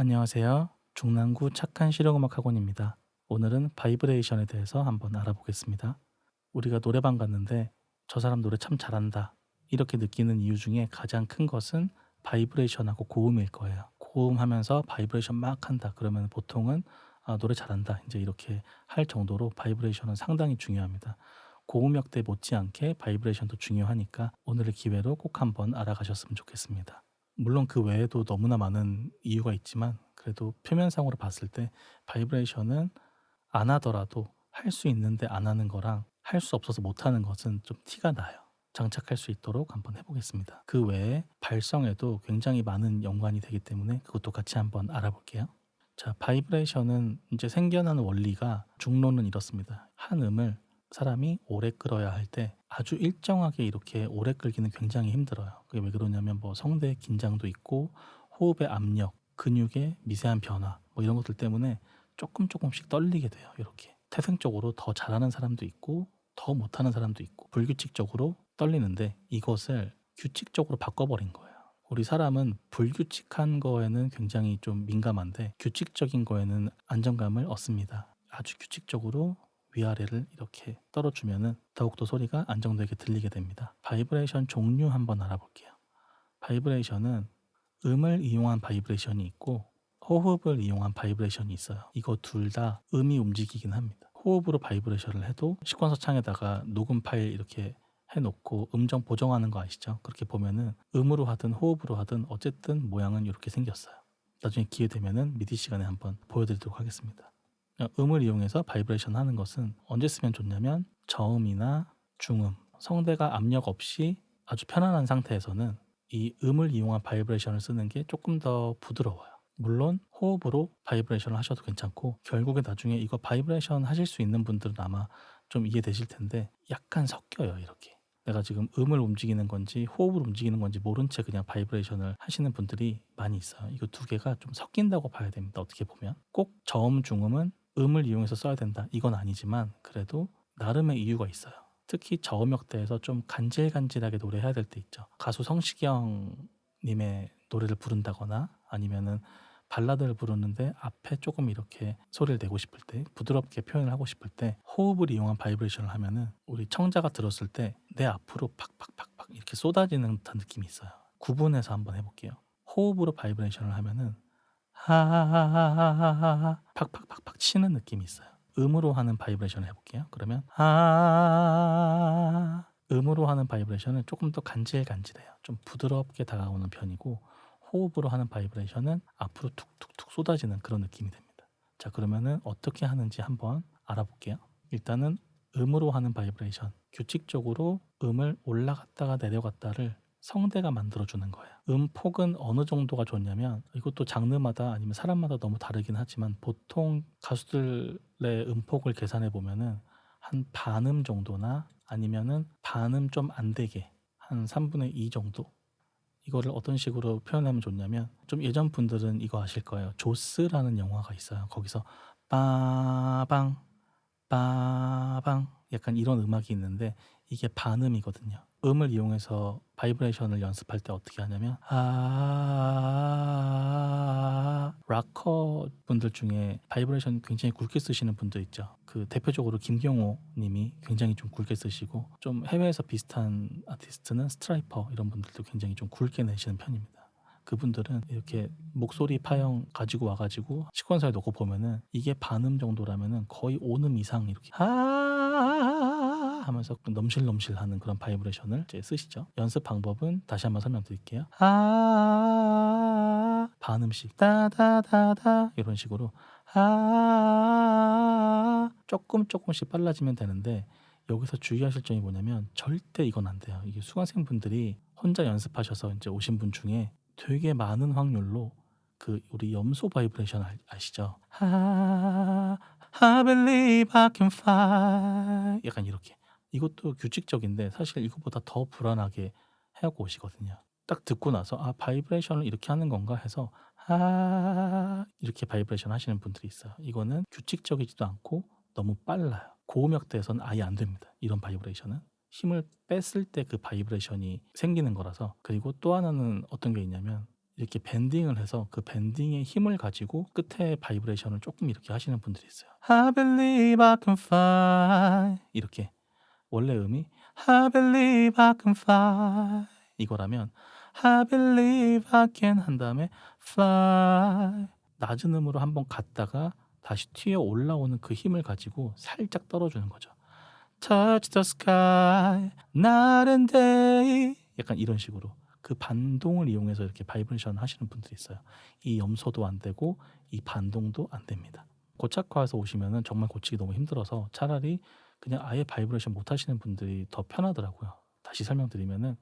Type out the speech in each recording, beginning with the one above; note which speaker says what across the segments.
Speaker 1: 안녕하세요. 중랑구 착한 실용음악 학원입니다. 오늘은 바이브레이션에 대해서 한번 알아보겠습니다. 우리가 노래방 갔는데 저 사람 노래 참 잘한다. 이렇게 느끼는 이유 중에 가장 큰 것은 바이브레이션하고 고음일 거예요. 고음하면서 바이브레이션 막 한다. 그러면 보통은 노래 잘한다. 이제 이렇게 할 정도로 바이브레이션은 상당히 중요합니다. 고음역대 못지않게 바이브레이션도 중요하니까 오늘의 기회로 꼭 한번 알아가셨으면 좋겠습니다. 물론 그 외에도 너무나 많은 이유가 있지만 그래도 표면상으로 봤을 때 바이브레이션은 안 하더라도 할 수 있는데 안 하는 거랑 할 수 없어서 못 하는 것은 좀 티가 나요. 장착할 수 있도록 한번 해 보겠습니다. 그 외에 발성에도 굉장히 많은 연관이 되기 때문에 그것도 같이 한번 알아볼게요. 자, 바이브레이션은 이제 생겨나는 원리가 중론은 이렇습니다. 한 음을 사람이 오래 끌어야 할 때 아주 일정하게 이렇게 오래 끌기는 굉장히 힘들어요. 그게 왜 그러냐면 뭐 성대의 긴장도 있고 호흡의 압력, 근육의 미세한 변화 뭐 이런 것들 때문에 조금씩 떨리게 돼요. 이렇게 태생적으로 더 잘하는 사람도 있고 더 못하는 사람도 있고 불규칙적으로 떨리는데 이것을 규칙적으로 바꿔버린 거예요. 우리 사람은 불규칙한 거에는 굉장히 좀 민감한데 규칙적인 거에는 안정감을 얻습니다. 아주 규칙적으로 위아래를 이렇게 떨어주면은 더욱더 소리가 안정되게 들리게 됩니다. 바이브레이션 종류 한번 알아볼게요. 바이브레이션은 음을 이용한 바이브레이션이 있고 호흡을 이용한 바이브레이션이 있어요. 이거 둘 다 음이 움직이긴 합니다. 호흡으로 바이브레이션을 해도 시퀀서 창에다가 녹음 파일 이렇게 해놓고 음정 보정하는 거 아시죠? 그렇게 보면은 음으로 하든 호흡으로 하든 어쨌든 모양은 이렇게 생겼어요. 나중에 기회 되면은 미디 시간에 한번 보여드리도록 하겠습니다. 음을 이용해서 바이브레이션 하는 것은 언제 쓰면 좋냐면 저음이나 중음, 성대가 압력 없이 아주 편안한 상태에서는 이 음을 이용한 바이브레이션을 쓰는 게 조금 더 부드러워요. 물론 호흡으로 바이브레이션을 하셔도 괜찮고 결국에 나중에 이거 바이브레이션 하실 수 있는 분들은 아마 좀 이해되실 텐데 약간 섞여요. 이렇게 내가 지금 음을 움직이는 건지 호흡을 움직이는 건지 모른 채 그냥 바이브레이션을 하시는 분들이 많이 있어요. 이거 두 개가 좀 섞인다고 봐야 됩니다. 어떻게 보면 꼭 저음 중음은 음을 이용해서 써야 된다 이건 아니지만 그래도 나름의 이유가 있어요. 특히 저음역대에서 좀 간질간질하게 노래해야 될 때 있죠. 가수 성시경 님의 노래를 부른다거나 아니면은 발라드를 부르는데 앞에 조금 이렇게 소리를 내고 싶을 때 부드럽게 표현을 하고 싶을 때 호흡을 이용한 바이브레이션을 하면은 우리 청자가 들었을 때 내 앞으로 팍팍팍팍 이렇게 쏟아지는 듯한 느낌이 있어요. 구분해서 한번 해볼게요. 호흡으로 바이브레이션을 하면은 하하하하하하 팍팍팍팍 치는 느낌이 있어요. 음으로 하는 바이브레이션을 해볼게요. 그러면 음으로 하는 바이브레이션은 조금 더 간질간질해요. 좀 부드럽게 다가오는 편이고 호흡으로 하는 바이브레이션은 앞으로 툭툭툭 쏟아지는 그런 느낌이 됩니다. 자, 그러면은 어떻게 하는지 한번 알아볼게요. 일단은 음으로 하는 바이브레이션, 규칙적으로 음을 올라갔다가 내려갔다를 성대가 만들어주는 거예요. 음폭은 어느 정도가 좋냐면 이것도 장르마다 아니면 사람마다 너무 다르긴 하지만 보통 가수들의 음폭을 계산해 보면은 한 반음 정도나 아니면은 반음 좀 안 되게 한 3분의 2 정도 이거를 어떤 식으로 표현하면 좋냐면 좀 예전 분들은 이거 아실 거예요. 조스라는 영화가 있어요. 거기서 빠방 빠방 약간 이런 음악이 있는데 이게 반음이거든요. 음을 이용해서 바이브레이션을 연습할 때 어떻게 하냐면 락커 분들 중에 바이브레이션 굉장히 굵게 쓰시는 분들 있죠. 그 대표적으로 김경호 님이 굉장히 좀 굵게 쓰시고 좀 해외에서 비슷한 아티스트는 스트라이퍼 이런 분들도 굉장히 좀 굵게 내시는 편입니다. 그분들은 이렇게 목소리 파형 가지고 와가지고 시퀀서에 넣고 보면은 이게 반음 정도라면은 거의 5음 이상 이렇게 하면서 넘실넘실하는 그런 바이브레이션을 이제 쓰시죠. 연습 방법은 다시 한번 설명드릴게요. 반음씩 따다다다 이런 식으로 조금씩 빨라지면 되는데 여기서 주의하실 점이 뭐냐면 절대 이건 안 돼요. 이게 수강생분들이 혼자 연습하셔서 이제 오신 분 중에 되게 많은 확률로 그 우리 염소 바이브레이션 아시죠? I believe I can fly 약간 이렇게 이것도 규칙적인데 사실 이것보다 더 불안하게 해갖고 오시거든요. 딱 듣고 나서 바이브레이션을 이렇게 하는 건가 해서 이렇게 바이브레이션 하시는 분들이 있어요. 이거는 규칙적이지도 않고 너무 빨라요. 고음역대에서는 아예 안 됩니다. 이런 바이브레이션은 힘을 뺐을 때 그 바이브레이션이 생기는 거라서. 그리고 또 하나는 어떤 게 있냐면 이렇게 밴딩을 해서 그 밴딩의 힘을 가지고 끝에 바이브레이션을 조금 이렇게 하시는 분들이 있어요. I believe I can fly 이렇게 원래 음이 I believe I can fly 이거라면 I believe I can 한 다음에 fly 낮은 음으로 한번 갔다가 다시 튀어 올라오는 그 힘을 가지고 살짝 떨어주는 거죠. Touch the sky night and day 약간 이런 식으로 그 반동을 이용해서 이렇게 바이브레이션 하시는 분들이 있어요. 이 염소도 안 되고 이 반동도 안 됩니다. 고착화해서 오시면은 정말 고치기 너무 힘들어서 차라리 그냥 아예 바이브레이션 못 하시는 분들이 더 편하더라고요. 다시 설명드리면은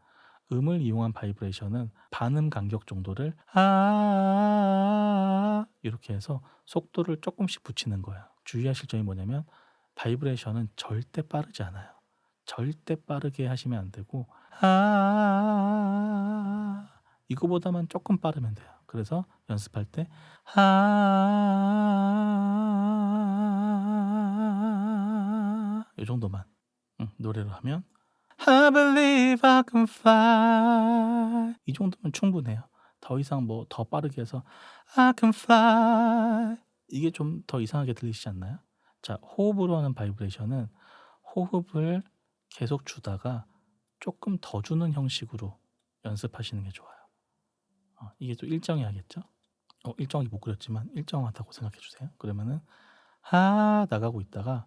Speaker 1: 음을 이용한 바이브레이션은 반음 간격 정도를 이렇게 해서 속도를 조금씩 붙이는 거예요. 주의하실 점이 뭐냐면 바이브레이션은 절대 빠르지 않아요. 절대 빠르게 하시면 안 되고 이거보다만 조금 빠르면 돼요. 그래서 연습할 때 이 정도만 노래로 하면 I believe I can fly 이 정도면 충분해요. 더 이상 뭐 더 빠르게 해서 I can fly 이게 좀 더 이상하게 들리시지 않나요? 자, 호흡으로 하는 바이브레이션은 호흡을 계속 주다가 조금 더 주는 형식으로 연습하시는 게 좋아요. 이게 또 일정해야겠죠? 일정하게 못 그렸지만 일정하다고 생각해 주세요. 그러면은 나가고 있다가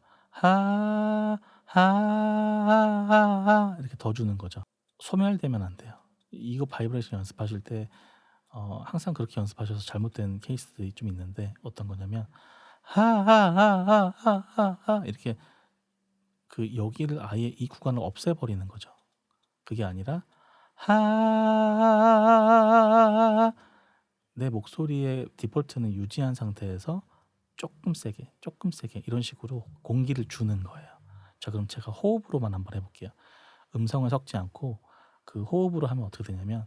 Speaker 1: 이렇게 더 주는 거죠. 소멸되면 안 돼요. 이거 바이브레이션 연습하실 때 항상 그렇게 연습하셔서 잘못된 케이스들이 좀 있는데 어떤 거냐면 이렇게 그 여기를 아예 이 구간을 없애버리는 거죠. 그게 아니라 내 목소리의 디폴트는 유지한 상태에서 조금 세게 이런 식으로 공기를 주는 거예요. 자, 그럼 제가 호흡으로만 한번 해볼게요. 음성을 섞지 않고 그 호흡으로 하면 어떻게 되냐면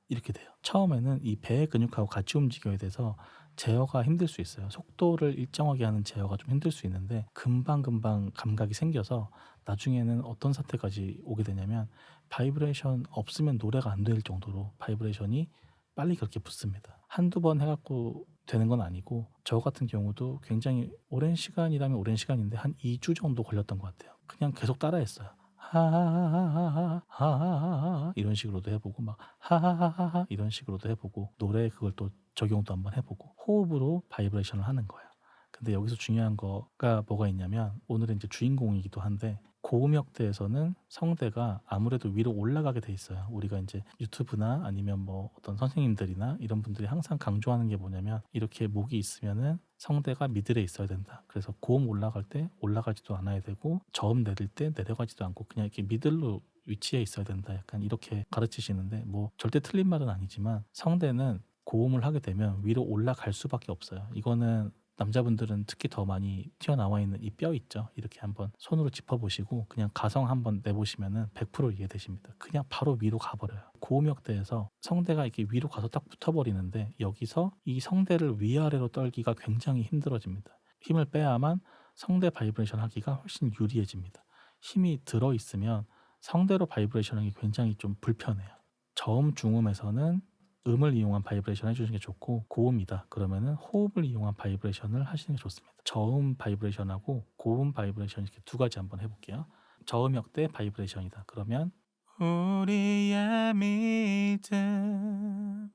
Speaker 1: 이렇게 돼요. 처음에는 이 배의 근육하고 같이 움직여야 돼서 제어가 힘들 수 있어요. 속도를 일정하게 하는 제어가 좀 힘들 수 있는데 금방금방 감각이 생겨서 나중에는 어떤 사태까지 오게 되냐면 바이브레이션 없으면 노래가 안 될 정도로 바이브레이션이 빨리 그렇게 붙습니다. 한두 번 해갖고 되는 건 아니고 저 같은 경우도 굉장히 오랜 시간이라면 오랜 시간인데 한 2주 정도 걸렸던 것 같아요. 그냥 계속 따라했어요. 하하하하하하하하하하 이런 식으로도 해보고 막 하하하하하 이런 식으로도 해보고 노래에 그걸 또 적용도 한번 해보고 호흡으로 바이브레이션을 하는 거예요. 근데 여기서 중요한 거가 뭐가 있냐면 오늘은 이제 주인공이기도 한데 고음역대에서는 성대가 아무래도 위로 올라가게 돼 있어요. 우리가 이제 유튜브나 아니면 뭐 어떤 선생님들이나 이런 분들이 항상 강조하는 게 뭐냐면 이렇게 목이 있으면은 성대가 미들에 있어야 된다. 그래서 고음 올라갈 때 올라가지도 않아야 되고 저음 내릴 때 내려가지도 않고 그냥 이렇게 미들로 위치해 있어야 된다. 약간 이렇게 가르치시는데 뭐 절대 틀린 말은 아니지만 성대는 고음을 하게 되면 위로 올라갈 수밖에 없어요. 이거는 남자분들은 특히 더 많이 튀어나와 있는 이 뼈 있죠. 이렇게 한번 손으로 짚어보시고 그냥 가성 한번 내보시면은 100% 이해되십니다. 그냥 바로 위로 가버려요. 고음역대에서 성대가 이렇게 위로 가서 딱 붙어버리는데 여기서 이 성대를 위아래로 떨기가 굉장히 힘들어집니다. 힘을 빼야만 성대 바이브레이션 하기가 훨씬 유리해집니다. 힘이 들어있으면 성대로 바이브레이션 하기 굉장히 좀 불편해요. 저음 중음에서는 음을 이용한 바이브레이션 해주시는 게 좋고 고음이다 그러면은 호흡을 이용한 바이브레이션을 하시는 게 좋습니다. 저음 바이브레이션하고 고음 바이브레이션 이렇게 두 가지 한번 해볼게요. 저음 역대 바이브레이션이다 그러면 우리의 믿음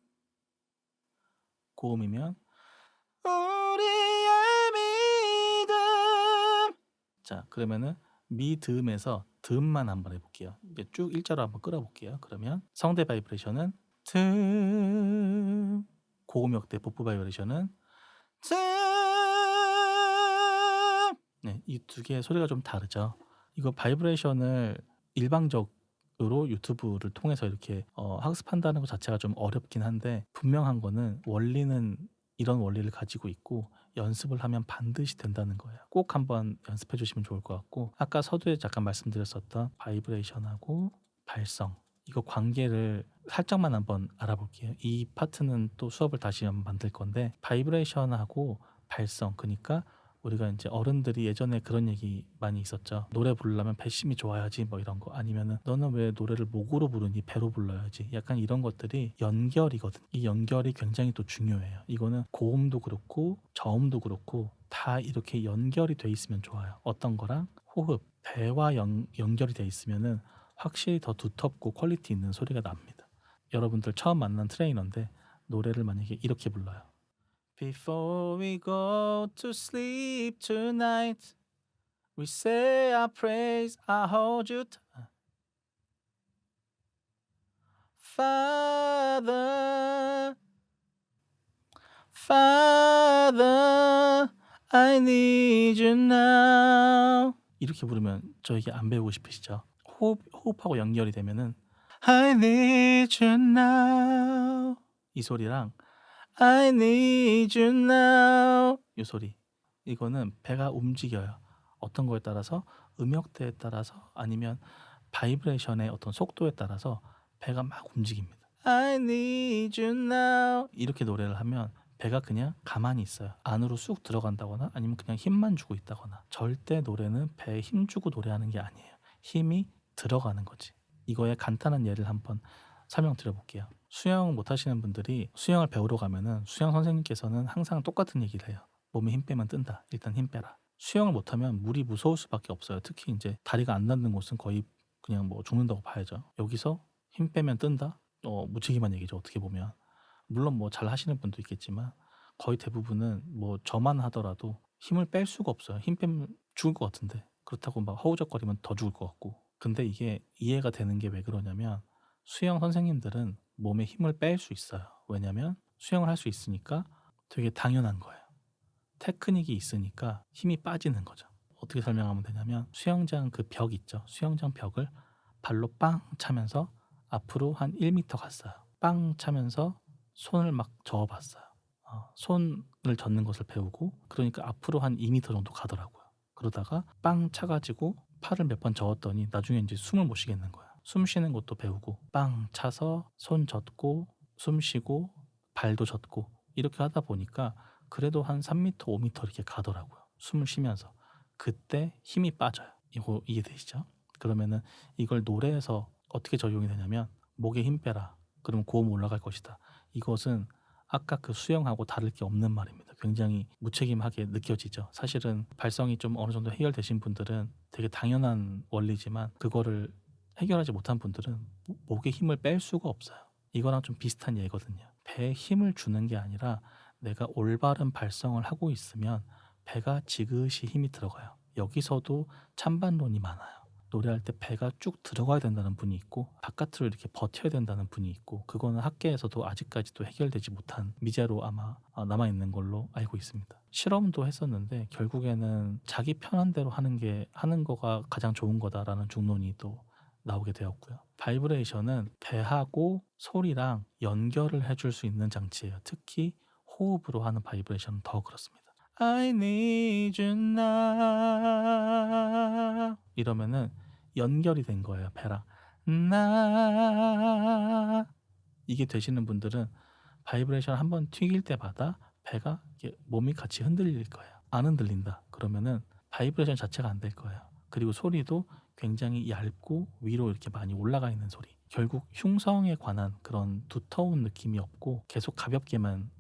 Speaker 1: 고음이면 우리의 믿음 자 그러면은 미듬에서 듬만 한번 해볼게요. 이제 쭉 일자로 한번 끌어볼게요. 그러면 성대 바이브레이션은 듬 고음역대 복부 바이브레이션은 듬 네, 이 두 개의 소리가 좀 다르죠. 이거 바이브레이션을 일방적으로 유튜브를 통해서 이렇게 학습한다는 것 자체가 좀 어렵긴 한데 분명한 거는 원리는 이런 원리를 가지고 있고 연습을 하면 반드시 된다는 거예요. 꼭 한번 연습해 주시면 좋을 것 같고 아까 서두에 잠깐 말씀드렸었던 바이브레이션하고 발성 이거 관계를 살짝만 한번 알아볼게요. 이 파트는 또 수업을 다시 한번 만들 건데 바이브레이션하고 발성 그러니까 우리가 이제 어른들이 예전에 그런 얘기 많이 있었죠. 노래 부르려면 배심이 좋아야지 뭐 이런 거. 아니면은 너는 왜 노래를 목으로 부르니 배로 불러야지. 약간 이런 것들이 연결이거든. 이 연결이 굉장히 또 중요해요. 이거는 고음도 그렇고 저음도 그렇고 다 이렇게 연결이 돼 있으면 좋아요. 어떤 거랑 호흡, 배와 연결이 돼 있으면은 확실히 더 두텁고 퀄리티 있는 소리가 납니다. 여러분들 처음 만난 트레이너인데 노래를 만약에 이렇게 불러요. Before we go to sleep tonight, we say our praise, I hold you Father, Father, I need you now. 이렇게 부르면 저에게 안 배우고 싶으시죠? 호흡하고 연결이 되면은 I need you now 이 소리랑 I need you now 이 소리, 이거는 배가 움직여요. 어떤 거에 따라서, 음역대에 따라서 아니면 바이브레이션의 어떤 속도에 따라서 배가 막 움직입니다. I need you now 이렇게 노래를 하면 배가 그냥 가만히 있어요. 안으로 쑥 들어간다거나 아니면 그냥 힘만 주고 있다거나. 절대 노래는 배에 힘 주고 노래하는 게 아니에요. 힘이 들어가는 거지. 이거의 간단한 예를 한번 설명드려 볼게요. 수영 못 하시는 분들이 수영을 배우러 가면은 수영 선생님께서는 항상 똑같은 얘기를 해요. 몸에 힘 빼면 뜬다. 일단 힘 빼라. 수영을 못하면 물이 무서울 수밖에 없어요. 특히 이제 다리가 안 닿는 곳은 거의 그냥 뭐 죽는다고 봐야죠. 여기서 힘 빼면 뜬다? 무책임한 얘기죠. 어떻게 보면. 물론 뭐 잘 하시는 분도 있겠지만 거의 대부분은 뭐 저만 하더라도 힘을 뺄 수가 없어요. 힘 빼면 죽을 것 같은데. 그렇다고 막 허우적거리면 더 죽을 것 같고. 근데 이게 이해가 되는 게 왜 그러냐면 수영 선생님들은 몸에 힘을 뺄 수 있어요. 왜냐면 수영을 할 수 있으니까 되게 당연한 거예요. 테크닉이 있으니까 힘이 빠지는 거죠. 어떻게 설명하면 되냐면 수영장 그 벽 있죠. 수영장 벽을 발로 빵 차면서 앞으로 한 1m 갔어요. 빵 차면서 손을 막 저어봤어요. 손을 젓는 것을 배우고 그러니까 앞으로 한 2m 정도 가더라고요. 그러다가 빵 차가지고 팔을 몇 번 저었더니 나중에 이제 숨을 못 쉬겠는 거야. 숨 쉬는 것도 배우고 빵 차서 손 젓고 숨 쉬고 발도 젓고 이렇게 하다 보니까 그래도 한 3m, 5m 이렇게 가더라고요. 숨을 쉬면서. 그때 힘이 빠져요. 이거 이해되시죠? 그러면은 이걸 노래에서 어떻게 적용이 되냐면 목에 힘 빼라. 그러면 고음 올라갈 것이다. 이것은 아까 그 수영하고 다를 게 없는 말입니다. 굉장히 무책임하게 느껴지죠. 사실은 발성이 좀 어느 정도 해결되신 분들은 되게 당연한 원리지만 그거를 해결하지 못한 분들은 목에 힘을 뺄 수가 없어요. 이거랑 좀 비슷한 예거든요. 배에 힘을 주는 게 아니라 내가 올바른 발성을 하고 있으면 배가 지그시 힘이 들어가요. 여기서도 찬반론이 많아요. 노래할 때 배가 쭉 들어가야 된다는 분이 있고 바깥으로 이렇게 버텨야 된다는 분이 있고, 그거는 학계에서도 아직까지도 해결되지 못한 미제로 아마 남아있는 걸로 알고 있습니다. 실험도 했었는데 결국에는 자기 편한 대로 하는 거가 가장 좋은 거다라는 중론이 또 나오게 되었고요. 바이브레이션은 배하고 소리랑 연결을 해줄 수 있는 장치예요. 특히 호흡으로 하는 바이브레이션은 더 그렇습니다. I need you now 이러면은 연결이 된 거예요. 배랑 나 이게 되시는 분들은 바이브레이션 한번 튀길 때마다 배가 이렇게 몸이 같이 흔들릴 거예요. 안 흔들린다 그러면은 바이브레이션 자체가 안 될 거예요. 그리고 소리도 굉장히 얇고 위로 이렇게 많이 올라가 있는 소리. 결국 흉성에 관한 그런 두터운 느낌이 없고 계속 가볍게만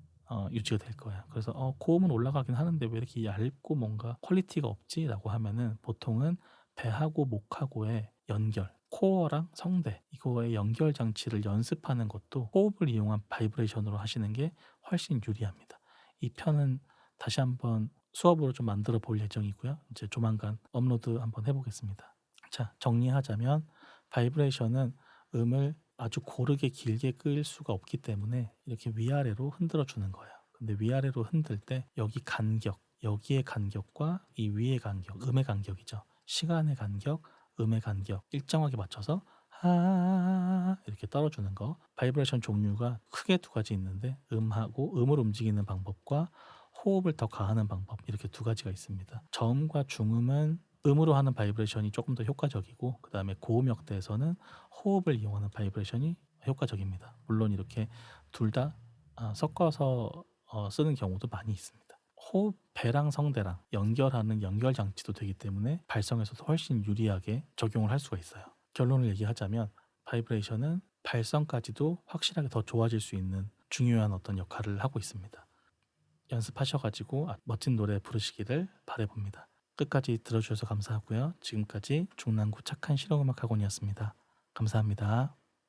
Speaker 1: 유지가 될 거예요. 그래서 고음은 올라가긴 하는데 왜 이렇게 얇고 뭔가 퀄리티가 없지? 라고 하면은 보통은 배하고 목하고의 연결, 코어랑 성대 이거의 연결 장치를 연습하는 것도 호흡을 이용한 바이브레이션으로 하시는 게 훨씬 유리합니다. 이 편은 다시 한번 수업으로 좀 만들어 볼 예정이고요. 이제 조만간 업로드 한번 해보겠습니다. 자, 정리하자면 바이브레이션은 음을 아주 고르게 길게 끌 수가 없기 때문에 이렇게 위아래로 흔들어 주는 거예요. 근데 위아래로 흔들 때 여기 간격, 여기의 간격과 이 위의 간격, 음의 간격이죠. 시간의 간격, 음의 간격 일정하게 맞춰서 이렇게 떨어주는 거. 바이브레이션 종류가 크게 두 가지 있는데 음하고 음을 움직이는 방법과 호흡을 더 가하는 방법 이렇게 두 가지가 있습니다. 저음과 중음은 음으로 하는 바이브레이션이 조금 더 효과적이고 그 다음에 고음역대에서는 호흡을 이용하는 바이브레이션이 효과적입니다. 물론 이렇게 둘 다 섞어서 쓰는 경우도 많이 있습니다. 호흡 배랑 성대랑 연결하는 연결 장치도 되기 때문에 발성에서도 훨씬 유리하게 적용을 할 수가 있어요. 결론을 얘기하자면 바이브레이션은 발성까지도 확실하게 더 좋아질 수 있는 중요한 어떤 역할을 하고 있습니다. 연습하셔가지고 멋진 노래 부르시기를 바라봅니다. 끝까지 들어주셔서 감사하고요. 지금까지 중랑구 착한 실용음악 학원이었습니다. 감사합니다.